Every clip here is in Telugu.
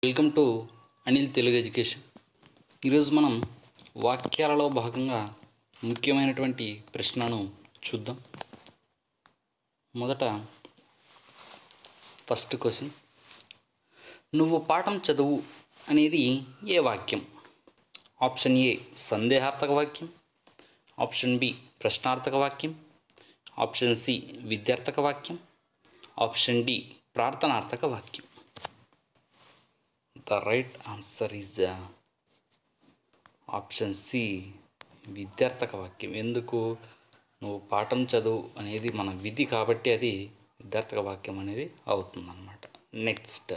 Welcome to Anil Telugu education. ఈరోజు మనం వాక్యాలలో భాగంగా ముఖ్యమైనటువంటి ప్రశ్నను చూద్దాం. మొదట ఫస్ట్ క్వశ్చన్, నువ్వు పాఠం చదువు అనేది ఏ వాక్యం? ఆప్షన్ ఏ సందేహార్థక వాక్యం, ఆప్షన్ బి ప్రశ్నార్థక వాక్యం, ఆప్షన్ సి విద్యార్థక వాక్యం, ఆప్షన్ డి ప్రార్థనార్థక వాక్యం. The right answer is option C విద్యార్థక వాక్యం. ఎందుకు? నువ్వు పాఠం చదువు అనేది మన విధి కాబట్టి అది విద్యార్థక వాక్యం అనేది అవుతుందన్నమాట. నెక్స్ట్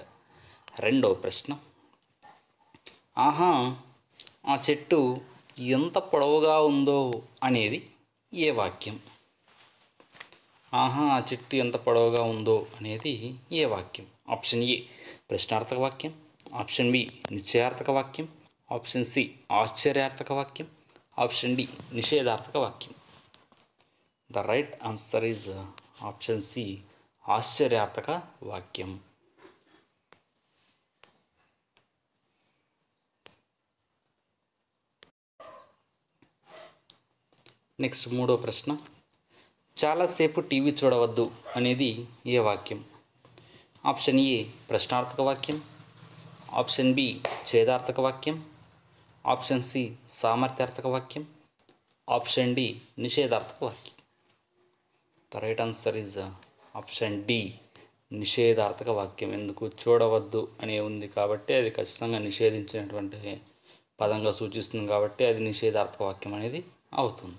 రెండవ ప్రశ్న, ఆహా ఆ చెట్టు ఎంత పొడవుగా ఉందో అనేది ఏ వాక్యం? ఆహా ఆ చెట్టు ఎంత పొడవుగా ఉందో అనేది ఏ వాక్యం? ఆప్షన్ ఏ ప్రశ్నార్థక వాక్యం, ఆప్షన్ బి నిశ్చయార్థక వాక్యం, ఆప్షన్ సి ఆశ్చర్యార్థక వాక్యం, ఆప్షన్ డి నిషేధార్థక వాక్యం. The right answer is option C ఆశ్చర్యార్థక వాక్యం. నెక్స్ట్ మూడో ప్రశ్న, చాలాసేపు టీవీ చూడవద్దు అనేది ఏ వాక్యం? ఆప్షన్ ఏ ప్రశ్నార్థక వాక్యం, ఆప్షన్ బి ఛేదార్థక వాక్యం, ఆప్షన్ సి సామర్థ్యార్థక వాక్యం, ఆప్షన్ డి నిషేధార్థక వాక్యం. The right answer is option D నిషేధార్థక వాక్యం. ఎందుకు? చూడవద్దు అనే ఉంది కాబట్టి అది ఖచ్చితంగా నిషేధించినటువంటి పదంగా సూచిస్తుంది కాబట్టి అది నిషేధార్థక వాక్యం అనేది అవుతుంది.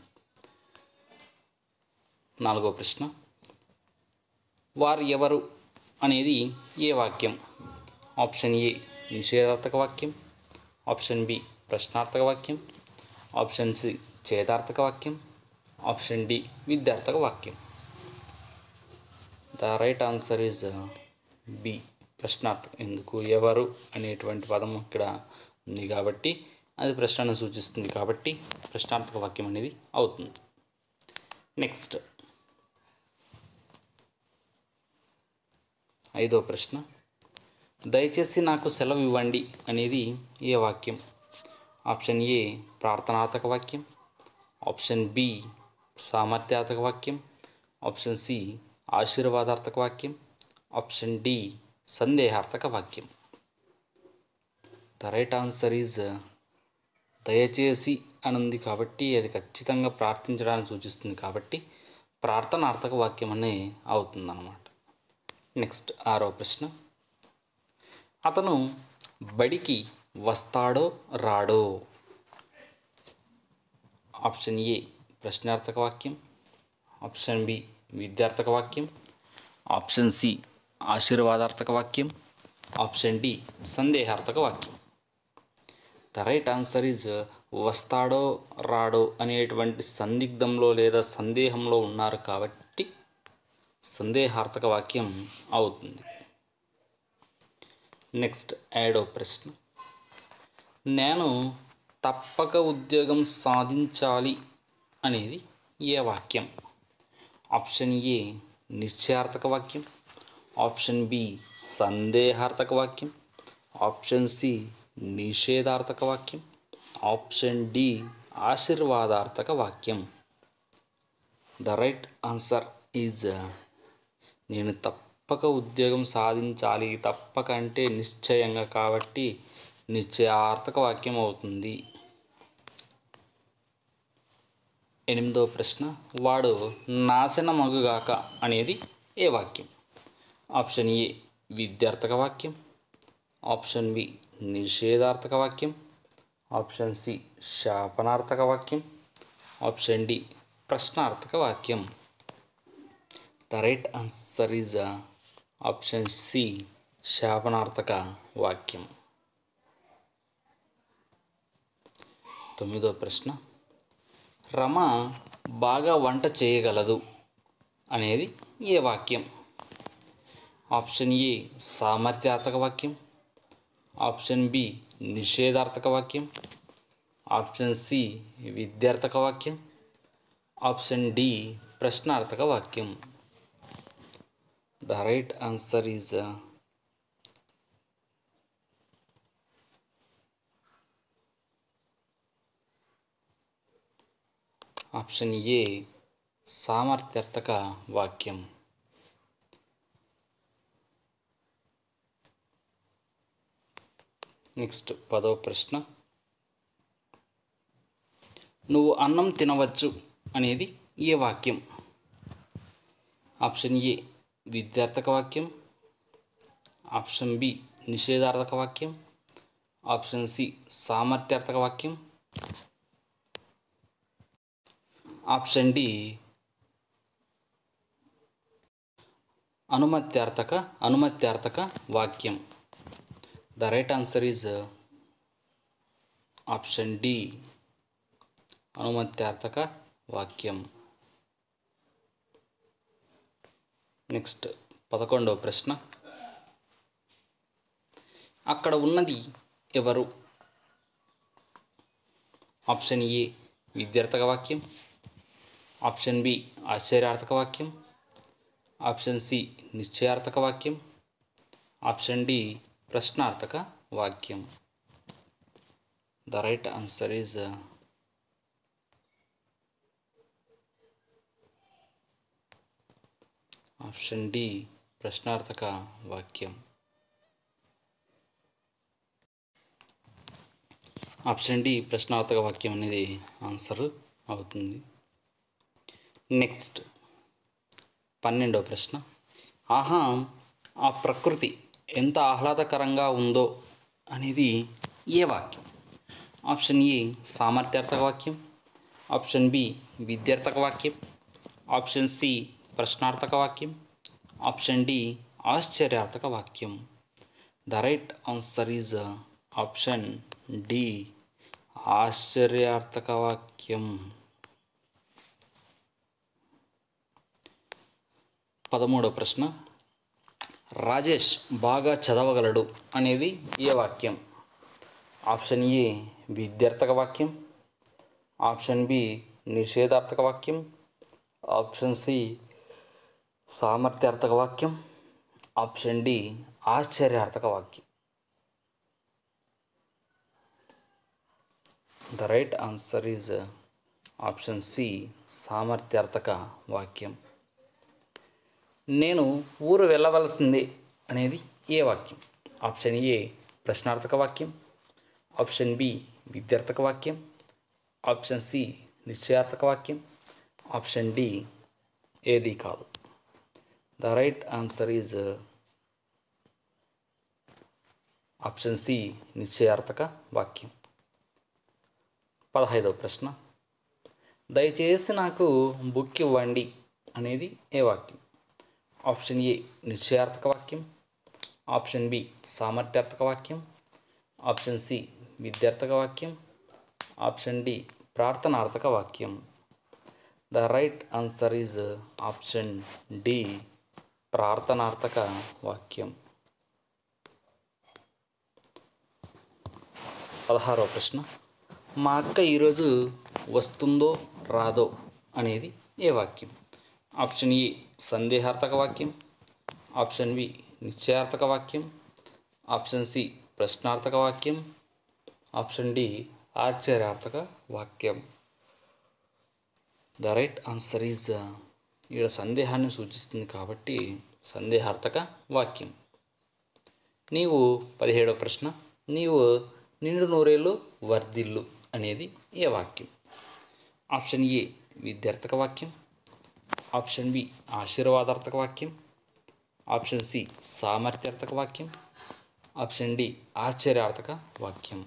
నాలుగో ప్రశ్న, వారు ఎవరు అనేది ఏ వాక్యం? ఆప్షన్ ఏ నిషేధార్థక వాక్యం, ఆప్షన్ బి ప్రశ్నార్థక వాక్యం, ఆప్షన్ సి ఛేదార్థక వాక్యం, ఆప్షన్ డి విద్యార్థక వాక్యం. The right answer is B ప్రశ్నార్థక. ఎందుకు? ఎవరు అనేటువంటి పదం ఇక్కడ ఉంది కాబట్టి అది ప్రశ్నను సూచిస్తుంది కాబట్టి ప్రశ్నార్థక వాక్యం అనేది అవుతుంది. నెక్స్ట్ ఐదో ప్రశ్న, దయచేసి నాకు సెలవు ఇవ్వండి అనేది ఏ వాక్యం? ఆప్షన్ ఏ ప్రార్థనార్థక వాక్యం, ఆప్షన్ బి సామర్థ్యార్థక వాక్యం, ఆప్షన్ సి ఆశీర్వాదార్థక వాక్యం, ఆప్షన్ డి సందేహార్థక వాక్యం. ద రైట్ ఆన్సర్ ఈజ్ దయచేసి అని ఉంది కాబట్టి అది ఖచ్చితంగా ప్రార్థించడానికి సూచిస్తుంది కాబట్టి ప్రార్థనార్థక వాక్యం అనే అవుతుందన్నమాట. నెక్స్ట్ ఆరో ప్రశ్న, అతను బడికి వస్తాడో రాడో? ఆప్షన్ ఏ ప్రశ్నార్థక వాక్యం, ఆప్షన్ బి విద్యార్థక వాక్యం, ఆప్షన్ సి ఆశీర్వాదార్థక వాక్యం, ఆప్షన్ డి సందేహార్థక వాక్యం. ద రైట్ ఆన్సర్ ఈజ్ వస్తాడో రాడో అనేటువంటి సందిగ్ధంలో లేదా సందేహంలో ఉన్నారు కాబట్టి సందేహార్థక వాక్యం అవుతుంది. నెక్స్ట్ ఏడో ప్రశ్న, నేను తప్పక ఉద్యోగం సాధించాలి అనేది ఏ వాక్యం? ఆప్షన్ ఏ నిశ్చయార్థక వాక్యం, ఆప్షన్ బి సందేహార్థక వాక్యం, ఆప్షన్ సి నిషేధార్థక వాక్యం, ఆప్షన్ డి ఆశీర్వాదార్థక వాక్యం. ద రైట్ ఆన్సర్ ఈజ్ నేను తప్పక ఉద్యోగం సాధించాలి. తప్పక అంటే నిశ్చయంగా కాబట్టి నిశ్చయార్థక వాక్యం అవుతుంది. ఎనిమిదో ప్రశ్న, వాడు నాశనమగుగాక అనేది ఏ వాక్యం? ఆప్షన్ ఏ విద్యార్థక వాక్యం, ఆప్షన్ బి నిషేధార్థక వాక్యం, ఆప్షన్ సి శాపనార్థక వాక్యం, ఆప్షన్ డి ప్రశ్నార్థక వాక్యం. The right answer is option C శాపనార్థక వాక్యం. తొమ్మిదో ప్రశ్న, రమ బాగా వంట చేయగలదు అనేది ఏ వాక్యం? ఆప్షన్ ఏ సామర్థ్యార్థక వాక్యం, ఆప్షన్ బి నిషేధార్థక వాక్యం, ఆప్షన్ సి విద్యార్థక వాక్యం, ఆప్షన్ డి ప్రశ్నార్థక వాక్యం. The right answer is option A సామర్థ్యార్థక వాక్యం. నెక్స్ట్ 10వ ప్రశ్న, నువ్వు అన్నం తినవచ్చు అనేది ఏ వాక్యం? ఆప్షన్ ఏ విద్యార్థక వాక్యం, ఆప్షన్ బి నిషేధార్థక వాక్యం, ఆప్షన్ సి సామర్థ్యార్థక వాక్యం, ఆప్షన్ డి అనుమత్యార్థక వాక్యం. The right answer is option D అనుమత్యార్థక వాక్యం. నెక్స్ట్ 11వ ప్రశ్న, అక్కడ ఉన్నది ఎవరు? ఆప్షన్ ఏ విద్యార్థక వాక్యం, ఆప్షన్ బి ఆశ్చర్యార్థక వాక్యం, ఆప్షన్ సి నిశ్చయార్థక వాక్యం, ఆప్షన్ డి ప్రశ్నార్థక వాక్యం. The right answer is option D ప్రశ్నార్థక వాక్యం. ఆప్షన్ డి ప్రశ్నార్థక వాక్యం అనేది ఆన్సర్ అవుతుంది. నెక్స్ట్ 12వ ప్రశ్న, ఆహా ఆ ప్రకృతి ఎంత ఆహ్లాదకరంగా ఉందో అనేది ఏ వాక్యం? ఆప్షన్ ఏ సామర్థ్యార్థక వాక్యం, ఆప్షన్ బి విద్యార్థక వాక్యం, ఆప్షన్ సి ప్రశ్నార్థక వాక్యం, ఆప్షన్ డి ఆశ్చర్యార్థక వాక్యం. The right answer is option D ఆశ్చర్యార్థక వాక్యం. 13వ ప్రశ్న, రాజేష్ బాగా చదవగలడు అనేది ఏ వాక్యం? ఆప్షన్ ఏ విద్యార్థక వాక్యం, ఆప్షన్ బి నిషేధార్థక వాక్యం, ఆప్షన్ సి సామర్థ్యార్థక వాక్యం, ఆప్షన్ డి ఆశ్చర్యార్థక వాక్యం. The right answer is option C సామర్థ్యార్థక వాక్యం. నేను ఊరు వెళ్ళవలసిందే అనేది ఏ వాక్యం? ఆప్షన్ ఏ ప్రశ్నార్థక వాక్యం, ఆప్షన్ బి విద్యార్థక వాక్యం, ఆప్షన్ సి నిశ్చయార్థక వాక్యం, ఆప్షన్ డి ఏది కాదు. The right answer is option C నిశ్చయార్థక వాక్యం. 15వ ప్రశ్న, దయచేసి నాకు బుక్ ఇవ్వండి అనేది ఏ వాక్యం? ఆప్షన్ ఏ నిశ్చయార్థక వాక్యం, ఆప్షన్ బి సామర్థ్యార్థక వాక్యం, ఆప్షన్ సి విద్యార్థక వాక్యం, ఆప్షన్ డి ప్రార్థనార్థక వాక్యం. The right answer is option D ప్రార్థనార్థక వాక్యం. 16వ ప్రశ్న, మా అక్క ఈరోజు వస్తుందో రాదో అనేది ఏ వాక్యం? ఆప్షన్ ఏ సందేహార్థక వాక్యం, ఆప్షన్ బి నిశ్చయార్థక వాక్యం, ఆప్షన్ సి ప్రశ్నార్థక వాక్యం, ఆప్షన్ డి ఆశ్చర్యార్థక వాక్యం. ద రైట్ ఆన్సర్ ఈజ్ ఇక్కడ సందేహాన్ని సూచిస్తుంది కాబట్టి సందేహార్థక వాక్యం. 17వ ప్రశ్న, నీవు నిండు నూరేళ్ళు వర్ధిల్లు అనేది ఏ వాక్యం? ఆప్షన్ ఏ విద్యార్థక వాక్యం, ఆప్షన్ బి ఆశీర్వాదార్థక వాక్యం, ఆప్షన్ సి సామర్థ్యార్థక వాక్యం, ఆప్షన్ డి ఆశ్చర్యార్థక వాక్యం.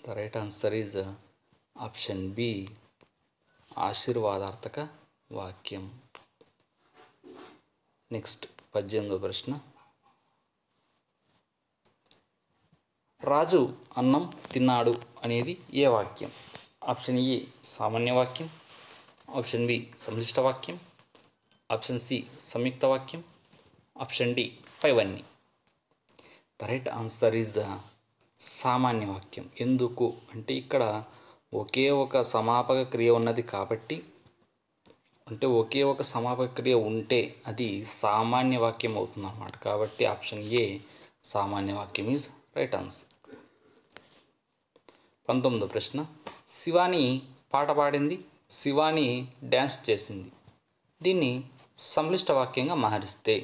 The right answer is option B ఆశీర్వాదార్థక వాక్యం. నెక్స్ట్ 18వ ప్రశ్న, రాజు అన్నం తిన్నాడు అనేది ఏ వాక్యం? ఆప్షన్ ఏ సామాన్య వాక్యం, ఆప్షన్ బి సంక్లిష్ట వాక్యం, ఆప్షన్ సి సంయుక్త వాక్యం, ఆప్షన్ డి పైవన్నీ. ద రైట్ ఆన్సర్ ఈజ్ సామాన్య వాక్యం. ఎందుకు అంటే ఇక్కడ ఒకే ఒక సమాపక క్రియ ఉన్నది కాబట్టి, అంటే ఒకే ఒక సమాపక క్రియ ఉంటే అది సామాన్య వాక్యం అవుతుంది అన్నమాట. కాబట్టి ఆప్షన్ ఏ సామాన్య వాక్యం ఈజ్ రైట్ ఆన్సర్. 19వ ప్రశ్న, శివాని పాట పాడింది, శివాని డ్యాన్స్ చేసింది. దీన్ని సంక్లిష్ట వాక్యంగా మారిస్తే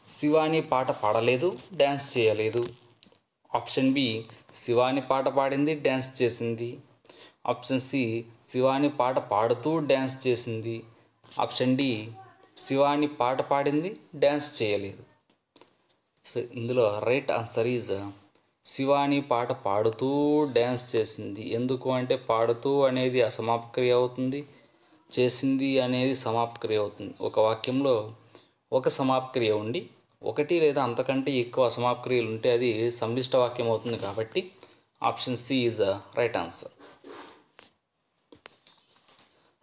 శివాని పాట పాడలేదు, డ్యాన్స్ చేయలేదు. ఆప్షన్ బి శివాని పాట పాడింది, డ్యాన్స్ చేసింది. ఆప్షన్ సి శివాని పాట పాడుతూ డ్యాన్స్ చేసింది. ఆప్షన్ డి శివాని పాట పాడింది, డ్యాన్స్ చేయలేదు. సో ఇందులో రైట్ ఆన్సర్ ఈజ్ శివాని పాట పాడుతూ డ్యాన్స్ చేసింది. ఎందుకు అంటే పాడుతూ అనేది అసమాపక్రియ అవుతుంది, చేసింది అనేది సమాపక్రియ అవుతుంది. ఒక వాక్యంలో ఒక సమాపక్రియ ఉండి ఒకటి లేదా అంతకంటే ఎక్కువ సమాపక్రియలు ఉంటే అది సంక్లిష్ట వాక్యం అవుతుంది. కాబట్టి option C is right answer.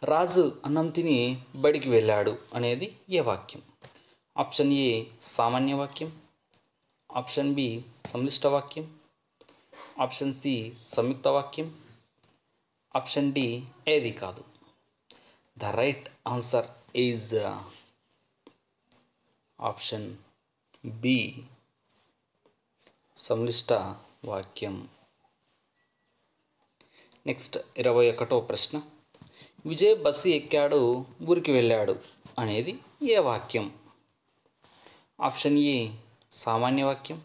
Raju అన్నం తిని బడికి వెళ్ళాడు అనేది ఏ వాక్యం? ఆప్షన్ ఏ సామాన్య వాక్యం, ఆప్షన్ బి సంక్లిష్ట వాక్యం, ఆప్షన్ సి సంయుక్త వాక్యం, ఆప్షన్ డి ఏది కాదు. The right answer is option B సంక్లిష్ట వాక్యం. నెక్స్ట్ 21వ ప్రశ్న. విజయ్ బస్సు ఎక్కాడు, ఊరికి వెళ్ళాడు అనేది ఏ వాక్యం? ఆప్షన్ ఏ సామాన్య వాక్యం,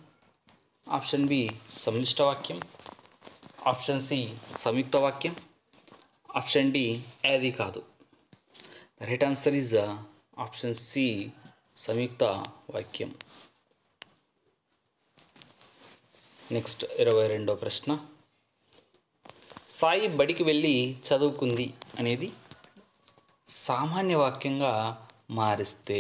ఆప్షన్ బి సంక్లిష్ట వాక్యం, ఆప్షన్ సి సంయుక్త వాక్యం, ఆప్షన్ డి ఏది కాదు. The right answer is option C సంయుక్త వాక్యం. నెక్స్ట్ 22వ ప్రశ్న. సాయి బడికి వెళ్ళి చదువుకుంది అనేది సామాన్య వాక్యంగా మారిస్తే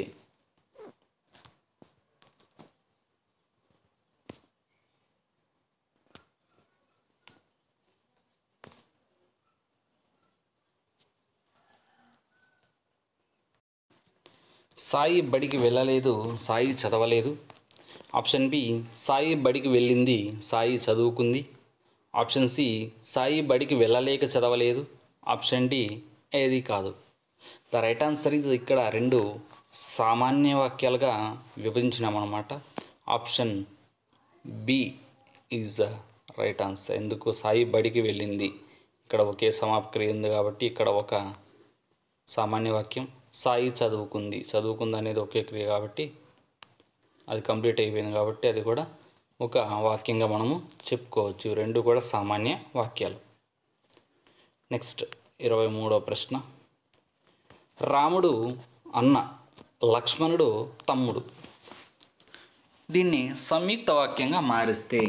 సాయి బడికి వెళ్ళలేదు, సాయి చదవలేదు. ఆప్షన్ బి సాయి బడికి వెళ్ళింది, సాయి చదువుకుంది. ఆప్షన్ సి సాయి బడికి వెళ్ళలేక చదవలేదు. ఆప్షన్ డి ఏది కాదు. ద రైట్ ఆన్సర్ ఈజ్ ఇక్కడ రెండు సామాన్య వాక్యాలుగా విభజించినామన్నమాట. Option B is right answer. ఎందుకు? సాయి బడికి వెళ్ళింది, ఇక్కడ ఒకే సమాపక్రియ ఉంది కాబట్టి ఇక్కడ ఒక సామాన్య వాక్యం. సాయి చదువుకుంది, చదువుకుంది అనేది ఒకే క్రియ కాబట్టి అది కంప్లీట్ అయిపోయింది కాబట్టి అది కూడా ఒక వాక్యంగా మనము చెప్పుకోవచ్చు. రెండు కూడా సామాన్య వాక్యాలు. నెక్స్ట్ 23వ ప్రశ్న. రాముడు అన్న, లక్ష్మణుడు తమ్ముడు. దీన్ని సంయుక్త వాక్యంగా మారిస్తే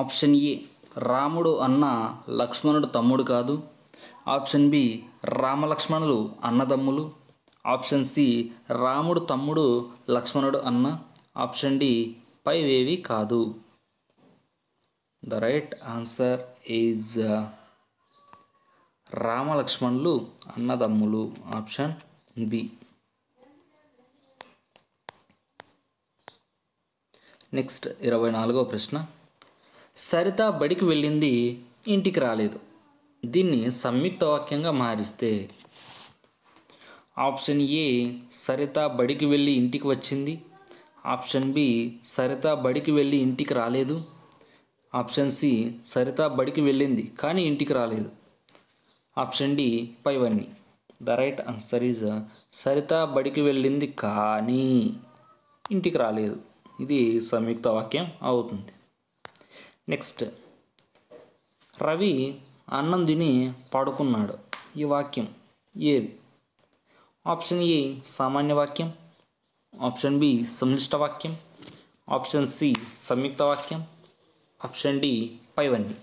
ఆప్షన్ ఏ రాముడు అన్న, లక్ష్మణుడు తమ్ముడు కాదు. ఆప్షన్ బి రామలక్ష్మణులు అన్నదమ్ములు. ఆప్షన్ సి రాముడు తమ్ముడు, లక్ష్మణుడు అన్న. ఆప్షన్ డి పైవేవి కాదు. ద రైట్ ఆన్సర్ ఈజ్ రామలక్ష్మణులు అన్నదమ్ములు. Option B. నెక్స్ట్ 24వ ప్రశ్న. సరిత బడికి వెళ్ళింది, ఇంటికి రాలేదు. దీన్ని సంయుక్త వాక్యంగా మారిస్తే ఆప్షన్ ఏ సరిత బడికి వెళ్ళి ఇంటికి వచ్చింది. ఆప్షన్ బి సరిత బడికి వెళ్ళి ఇంటికి రాలేదు. ఆప్షన్ సి సరిత బడికి వెళ్ళింది కానీ ఇంటికి రాలేదు. ఆప్షన్ డి పైవన్నీ. The right answer is Saritha బడికి వెళ్ళింది కానీ ఇంటికి రాలేదు. ఇది సంయుక్త వాక్యం అవుతుంది. నెక్స్ట్ రవి అన్నం తిని పడుకున్నాడు. ఈ వాక్యం ఏది? ఆప్షన్ ఏ సామాన్య వాక్యం, ఆప్షన్ బి సంక్లిష్ట వాక్యం, ఆప్షన్ సి సంయుక్త వాక్యం, ఆప్షన్ డి పైవన్నీ.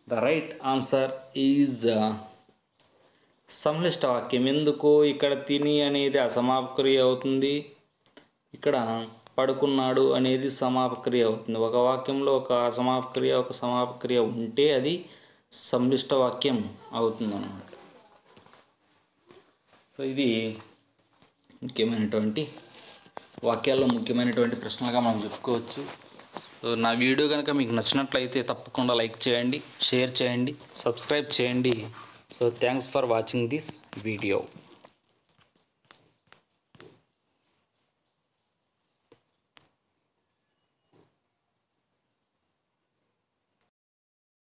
ద రైట్ ఆన్సర్ ఈజ్ సంక్లిష్ట వాక్యం. ఎందుకు? ఇక్కడ తిని అనేది అసమాపక్రియ అవుతుంది, ఇక్కడ పడుకున్నాడు అనేది సమాపక్రియ అవుతుంది. ఒక వాక్యంలో ఒక అసమాపక్రియ ఒక సమాపక్రియ ఉంటే అది సంక్లిష్ట వాక్యం అవుతుంది అన్నమాట. సో ఇది ముఖ్యమైనటువంటి వాక్యాల్లో ముఖ్యమైనటువంటి ప్రశ్నలుగా మనం చెప్పుకోవచ్చు. సో నా వీడియో కనుక మీకు నచ్చినట్లయితే తప్పకుండా లైక్ చేయండి, షేర్ చేయండి, సబ్స్క్రైబ్ చేయండి. So thanks for watching this video.